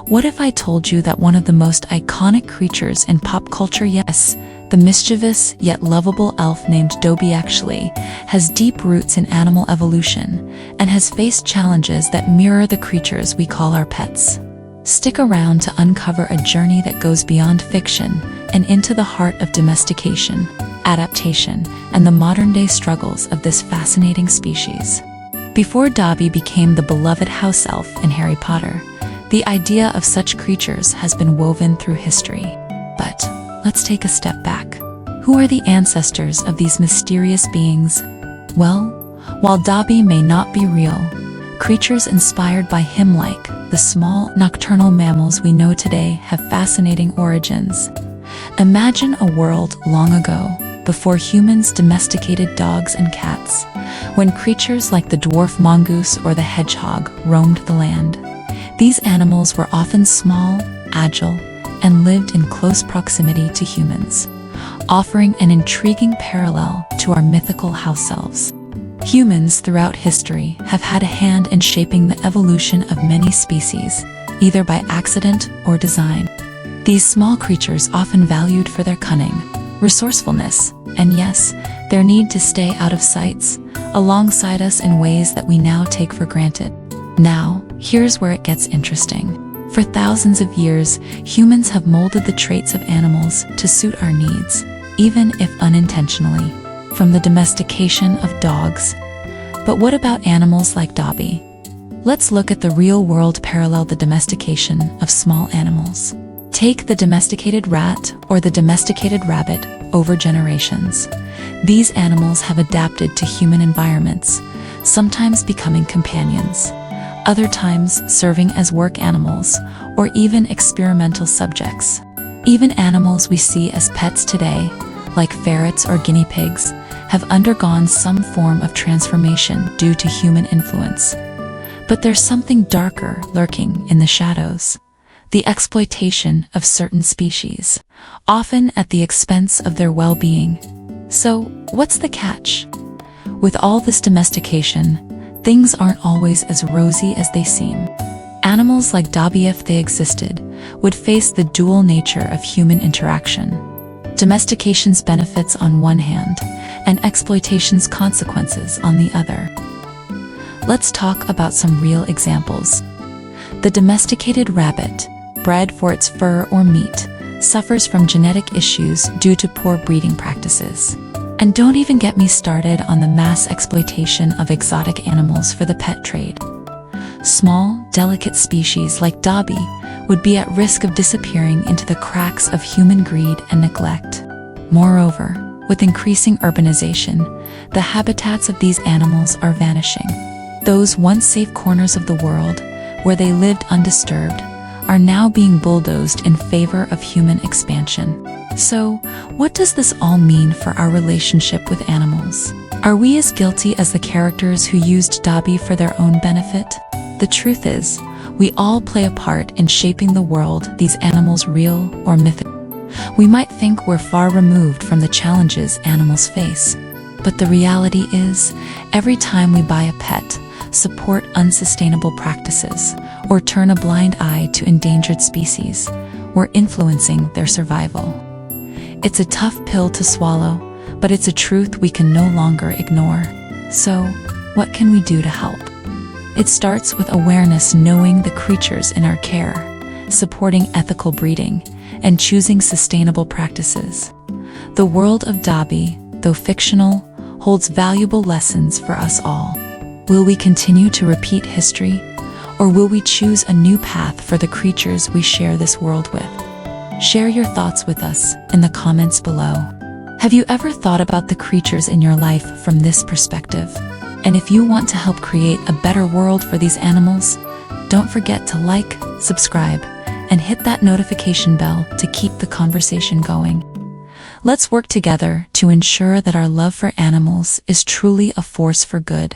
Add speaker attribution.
Speaker 1: What if I told you that one of the most iconic creatures in pop culture, yes, the mischievous yet lovable elf named Dobby actually has deep roots in animal evolution and has faced challenges that mirror the creatures we call our pets? Stick around to uncover a journey that goes beyond fiction and into the heart of domestication, adaptation, and the modern-day struggles of this fascinating species. Before Dobby became the beloved house elf in Harry Potter, the idea of such creatures has been woven through history. But let's take a step back. Who are the ancestors of these mysterious beings? Well, while Dobby may not be real, creatures inspired by him, like the small nocturnal mammals we know today, have fascinating origins. Imagine a world long ago, before humans domesticated dogs and cats, when creatures like the dwarf mongoose or the hedgehog roamed the land. These animals were often small, agile, and lived in close proximity to humans, offering an intriguing parallel to our mythical house elves. Humans throughout history have had a hand in shaping the evolution of many species, either by accident or design. These small creatures, often valued for their cunning, resourcefulness, and yes, their need to stay out of sight, alongside us in ways that we now take for granted. Now, here's where it gets interesting. For thousands of years, humans have molded the traits of animals to suit our needs, even if unintentionally, from the domestication of dogs. But what about animals like Dobby? Let's look at the real-world parallel: the domestication of small animals. Take the domesticated rat or the domesticated rabbit. Over generations, these animals have adapted to human environments, sometimes becoming companions, other times serving as work animals or even experimental subjects. Even animals we see as pets today, like ferrets or guinea pigs, have undergone some form of transformation due to human influence. But there's something darker lurking in the shadows: the exploitation of certain species, often at the expense of their well-being. So, what's the catch? With all this domestication, things aren't always as rosy as they seem. Animals like Dobby, if they existed, would face the dual nature of human interaction: domestication's benefits on one hand, and exploitation's consequences on the other. Let's talk about some real examples. The domesticated rabbit, bred for its fur or meat, suffers from genetic issues due to poor breeding practices. And don't even get me started on the mass exploitation of exotic animals for the pet trade. Small, delicate species like Dobby would be at risk of disappearing into the cracks of human greed and neglect. Moreover, with increasing urbanization, the habitats of these animals are vanishing. Those once safe corners of the world, where they lived undisturbed, are now being bulldozed in favor of human expansion. So, what does this all mean for our relationship with animals? Are we as guilty as the characters who used Dobby for their own benefit? The truth is, we all play a part in shaping the world these animals, real or mythical. We might think we're far removed from the challenges animals face, but the reality is, every time we buy a pet, support unsustainable practices, or turn a blind eye to endangered species, we're influencing their survival. It's a tough pill to swallow, but it's a truth we can no longer ignore. So, what can we do to help? It starts with awareness, knowing the creatures in our care, supporting ethical breeding, and choosing sustainable practices. The world of Dobby, though fictional, holds valuable lessons for us all. Will we continue to repeat history, or will we choose a new path for the creatures we share this world with? Share your thoughts with us in the comments below. Have you ever thought about the creatures in your life from this perspective? And if you want to help create a better world for these animals, don't forget to like, subscribe, and hit that notification bell to keep the conversation going. Let's work together to ensure that our love for animals is truly a force for good.